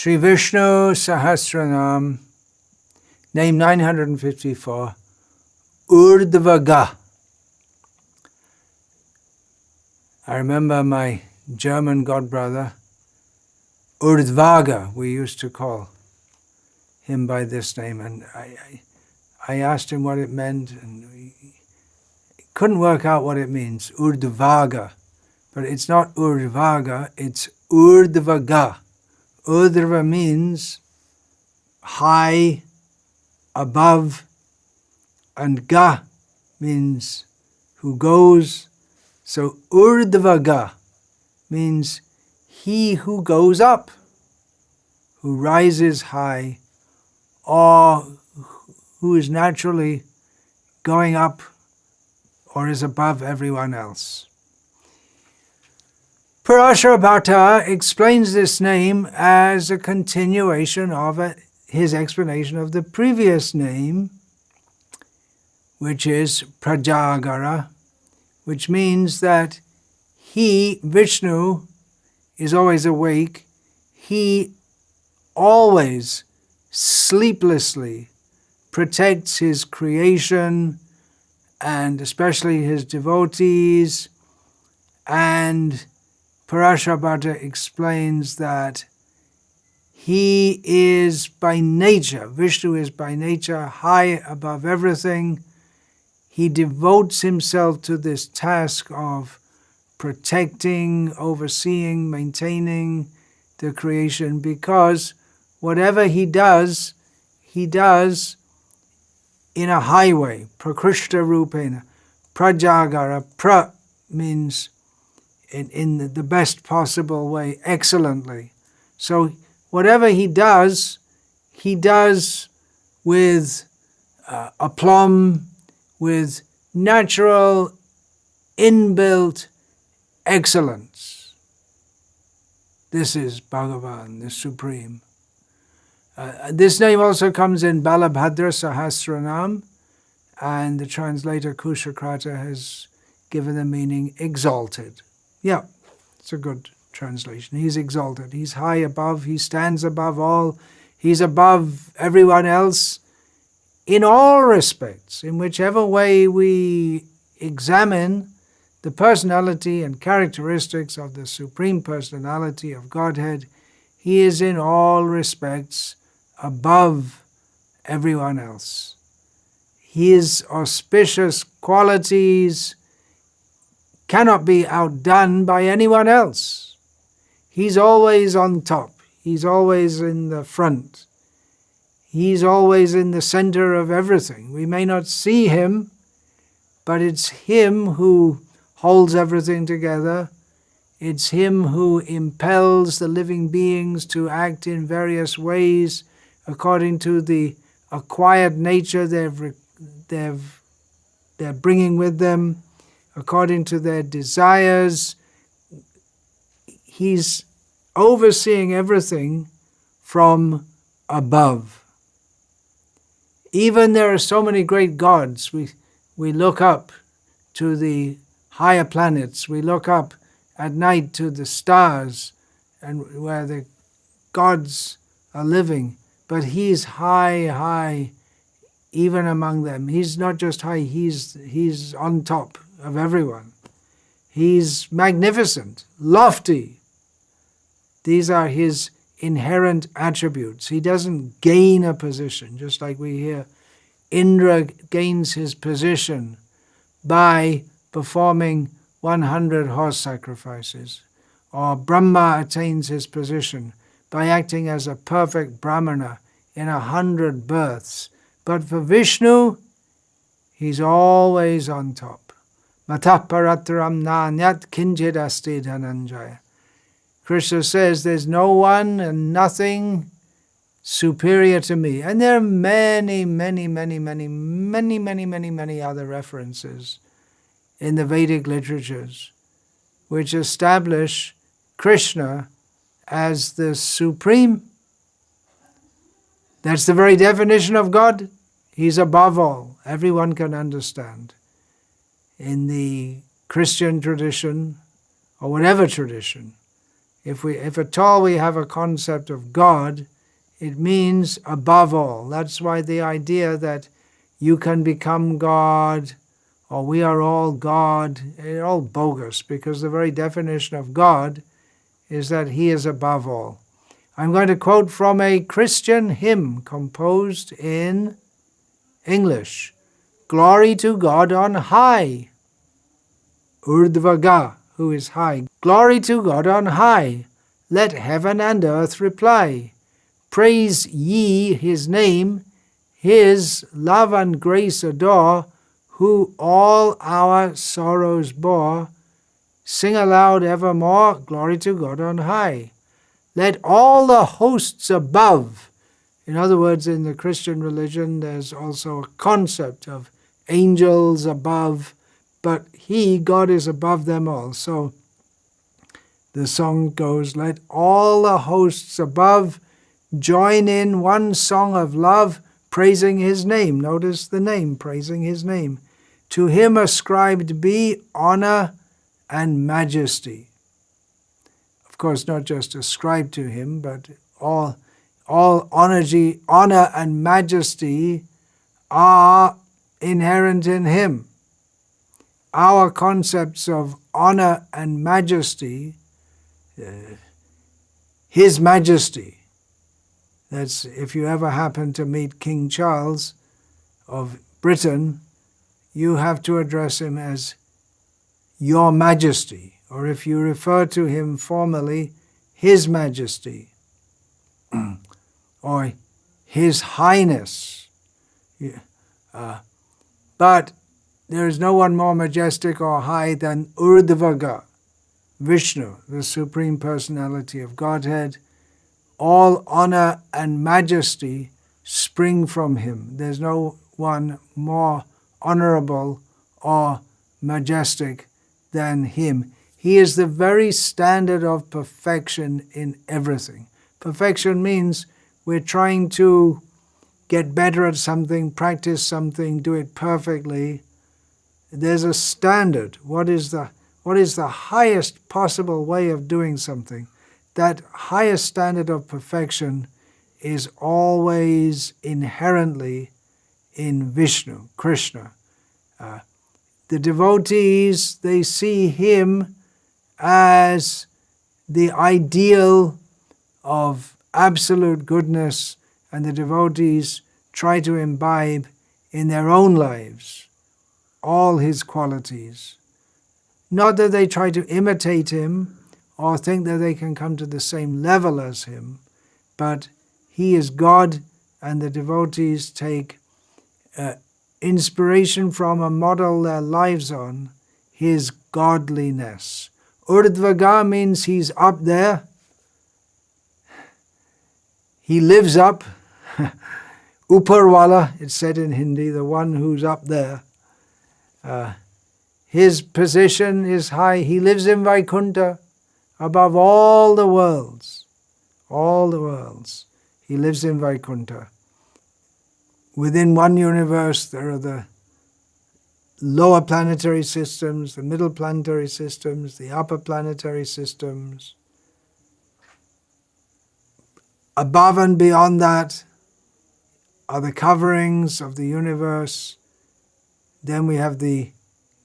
Sri Vishnu Sahasranama, name 954, Urdhva-ga. I remember my German godbrother, Urdhva-ga, we used to call him by this name, and I asked him what it meant, and he couldn't work out what it means, Urdhva-ga. But it's not Urdhva-ga, it's Urdhva-ga. Urdhva means high, above, and ga means who goes. So Urdhva-ga means he who goes up, who rises high, or who is naturally going up or is above everyone else. Parashara explains this name as a continuation of his explanation of the previous name, which is Prajagara, which means that he, Vishnu, is always awake. He always sleeplessly protects his creation and especially his devotees. And Parashara explains that he is by nature, Vishnu is by nature high above everything. He devotes himself to this task of protecting, overseeing, maintaining the creation, because whatever he does in a high way, prakrishta rupena. Prajagara, pra means in the best possible way, excellently. So whatever he does with aplomb, with natural, inbuilt excellence. This is Bhagavan, the Supreme. This name also comes in Balabhadra Sahasranam, and the translator Kushakrata has given the meaning exalted. Yeah, it's a good translation. He's exalted. He's high above. He stands above all. He's above everyone else in all respects. In whichever way we examine the personality and characteristics of the Supreme Personality of Godhead, he is in all respects above everyone else. His auspicious qualities cannot be outdone by anyone else. He's always on top. He's always in the front. He's always in the center of everything. We may not see him, but it's him who holds everything together. It's him who impels the living beings to act in various ways according to the acquired nature they're bringing with them, according to their desires. He's overseeing everything from above. Even there are so many great gods. We look up to the higher planets. We look up at night to the stars and where the gods are living. But he's high, high, even among them. He's not just high, he's on top of everyone. He's magnificent, lofty. These are his inherent attributes. He doesn't gain a position, just like we hear Indra gains his position by performing 100 horse sacrifices, or Brahma attains his position by acting as a perfect Brahmana in 100 births. But for Vishnu, he's always on top. Matah paratram nanyat kinchid asti dhananjaya. Krishna says, there's no one and nothing superior to me. And there are many other references in the Vedic literatures which establish Krishna as the Supreme. That's the very definition of God. He's above all. Everyone can understand. In the Christian tradition, or whatever tradition, If at all we have a concept of God, it means above all. That's why the idea that you can become God or we are all God, it's all bogus, because the very definition of God is that He is above all. I'm going to quote from a Christian hymn composed in English. Glory to God on high. Urdhva-ga, who is high. Glory to God on high. Let heaven and earth reply. Praise ye His name, His love and grace adore, who all our sorrows bore. Sing aloud evermore, glory to God on high. Let all the hosts above, in other words, in the Christian religion there's also a concept of angels above, but God is above them all. So the song goes, let all the hosts above join in one song of love, praising His name. Notice the name, praising His name. To Him ascribed be honor and majesty. Of course, not just ascribed to Him, but all honor and majesty are inherent in Him. Our concepts of honor and majesty, His Majesty. That's, if you ever happen to meet King Charles of Britain, you have to address him as Your Majesty, or if you refer to him formally, His Majesty, or His Highness. But there is no one more majestic or high than Urdhva-ga, Vishnu, the Supreme Personality of Godhead. All honor and majesty spring from Him. There's no one more honorable or majestic than Him. He is the very standard of perfection in everything. Perfection means we're trying to get better at something, practice something, do it perfectly. There's a standard. What is the highest possible way of doing something? That highest standard of perfection is always inherently in Vishnu, Krishna. The devotees, they see Him as the ideal of absolute goodness, and the devotees try to imbibe in their own lives all His qualities. Not that they try to imitate Him or think that they can come to the same level as Him, but He is God, and the devotees take inspiration from and model their lives on His godliness. Urdhva-ga means He's up there. He lives up. Uparwala, it's said in Hindi, the one who's up there. His position is high. He lives in Vaikuntha, above all the worlds. All the worlds. He lives in Vaikuntha. Within one universe, there are the lower planetary systems, the middle planetary systems, the upper planetary systems. Above and beyond that are the coverings of the universe. Then we have the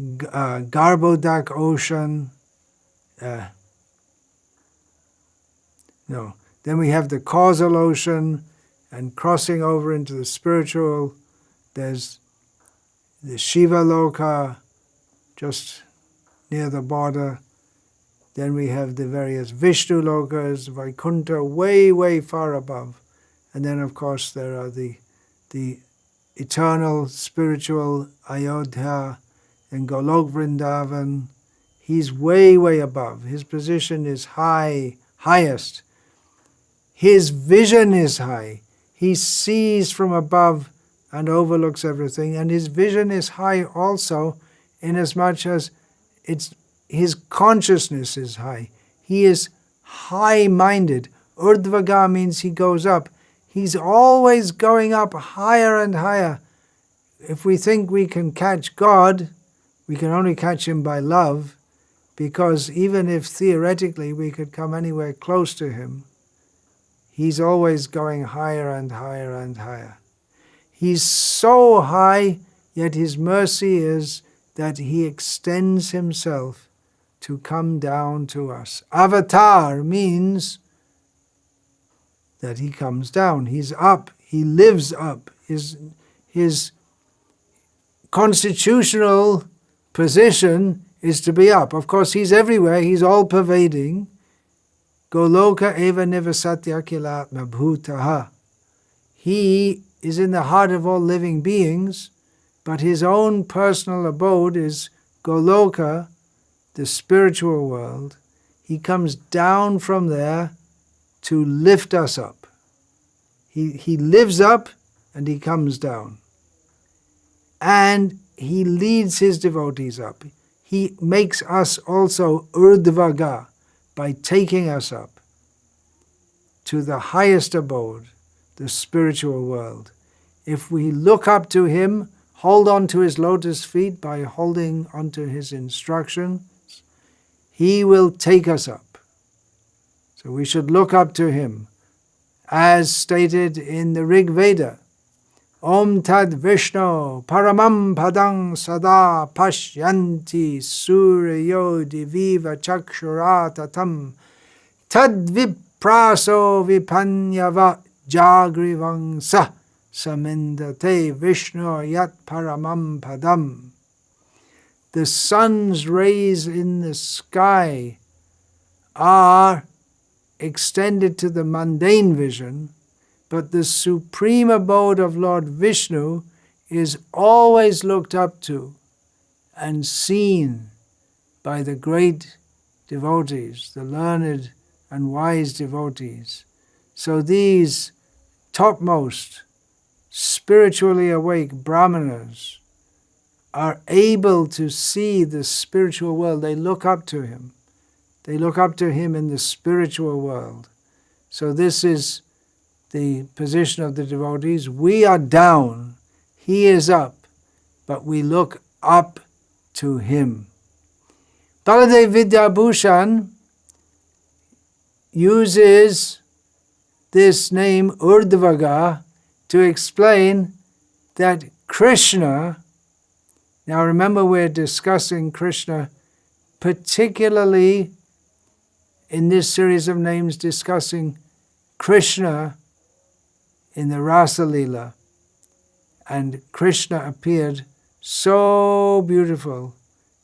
Garbhodak ocean. Then we have the causal ocean, and crossing over into the spiritual, there's the Shiva Loka, just near the border. Then we have the various Vishnu Lokas, Vaikuntha, way, way far above. And then, of course, there are the eternal spiritual Ayodhya and Golok Vrindavan. He's way, way above. His position is highest. His vision is high. He sees from above and overlooks everything. And his vision is high also inasmuch as his consciousness is high. He is high-minded. Urdhva-ga means he goes up. He's always going up higher and higher. If we think we can catch God, we can only catch Him by love, because even if theoretically we could come anywhere close to him, he's always going higher and higher and higher. He's so high, yet his mercy is that he extends himself to come down to us. Avatar means that he comes down. He's up. He lives up. His constitutional position is to be up. Of course, he's everywhere. He's all-pervading. Goloka eva nivasatya kilatma bhutaha. He is in the heart of all living beings, but his own personal abode is Goloka, the spiritual world. He comes down from there to lift us up. He lives up and he comes down. And he leads his devotees up. He makes us also Urdhva-ga by taking us up to the highest abode, the spiritual world. If we look up to him, hold on to his lotus feet by holding onto his instructions, he will take us up. So we should look up to him, as stated in the Rig Veda. Om tad Vishnu paramam padang sada pashyanti suryo diviva chakshuratatam tad vipraso vipanyava jagrivangsa samindate Vishnu yat paramam padam. The sun's rays in the sky are extended to the mundane vision, but the supreme abode of Lord Vishnu is always looked up to and seen by the great devotees, the learned and wise devotees. So these topmost, spiritually awake brahmanas are able to see the spiritual world. They look up to him. They look up to him in the spiritual world. So this is the position of the devotees. We are down, he is up, but we look up to him. Baladev Vidyabhushan uses this name Urdhva-ga to explain that Krishna, now remember we're discussing Krishna particularly in this series of names, discussing Krishna in the Rasa Leela. And Krishna appeared so beautiful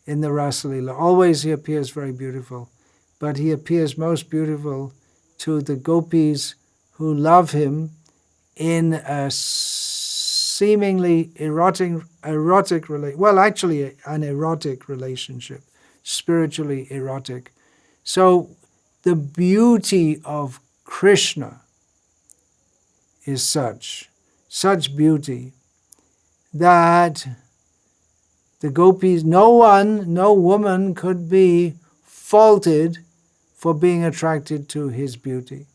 in the Rasa Leela. Always he appears very beautiful, but he appears most beautiful to the gopis who love him in a seemingly erotic relationship. Well, actually an erotic relationship, spiritually erotic. So the beauty of Krishna is such beauty that the gopis, no woman could be faulted for being attracted to his beauty.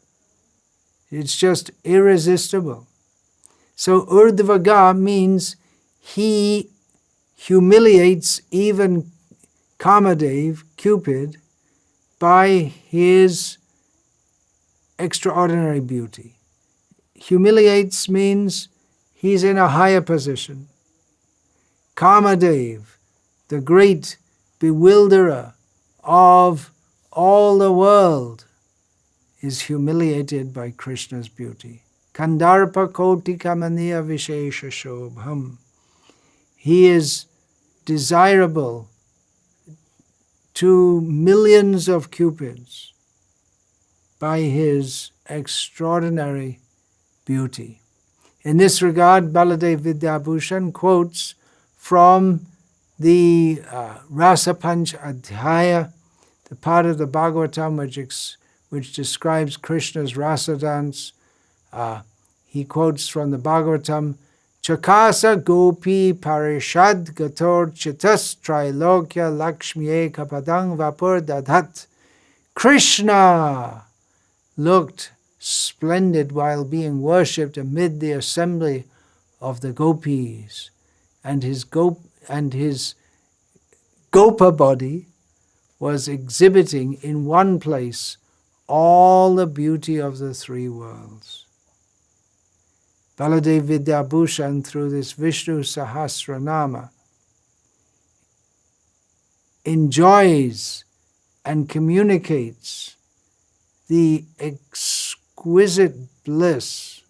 It's just irresistible. So Urdhva-ga means he humiliates even Kamadev, Cupid, by his extraordinary beauty. Humiliates means he's in a higher position. Kamadev, the great bewilderer of all the world, is humiliated by Krishna's beauty. Kandarpa koti kamaniya vishesha shobham. He is desirable to millions of cupids by his extraordinary beauty. In this regard, Baladev Vidyabhushan quotes from the Rasa Panch Adhyaya, the part of the Bhagavatam which describes Krishna's rasa dance. He quotes from the Bhagavatam, Chakasa gopi parishad gator chitas trilokya lakshmiye kapadang vapur dadhat. Krishna looked splendid while being worshipped amid the assembly of the gopis, and his gopa body was exhibiting in one place all the beauty of the three worlds. Baladev Vidyabhushan, through this Visnu-sahasranama, enjoys and communicates the exquisite bliss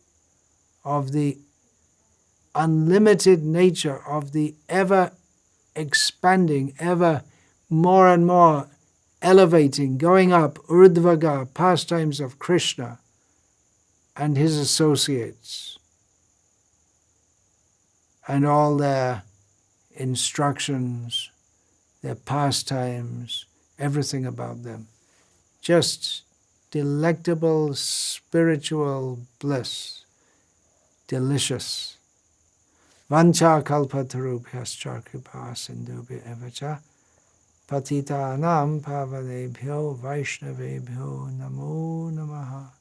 of the unlimited nature of the ever expanding, ever more and more elevating, going up, Urdhva-ga, pastimes of Krishna and his associates, and all their instructions, their pastimes, everything about them. Just delectable spiritual bliss, delicious. Vancha kalpatarubhyascha kripa sindhubhya evacha patitanam pavanebhyo vaishnavebhyo namo namaha.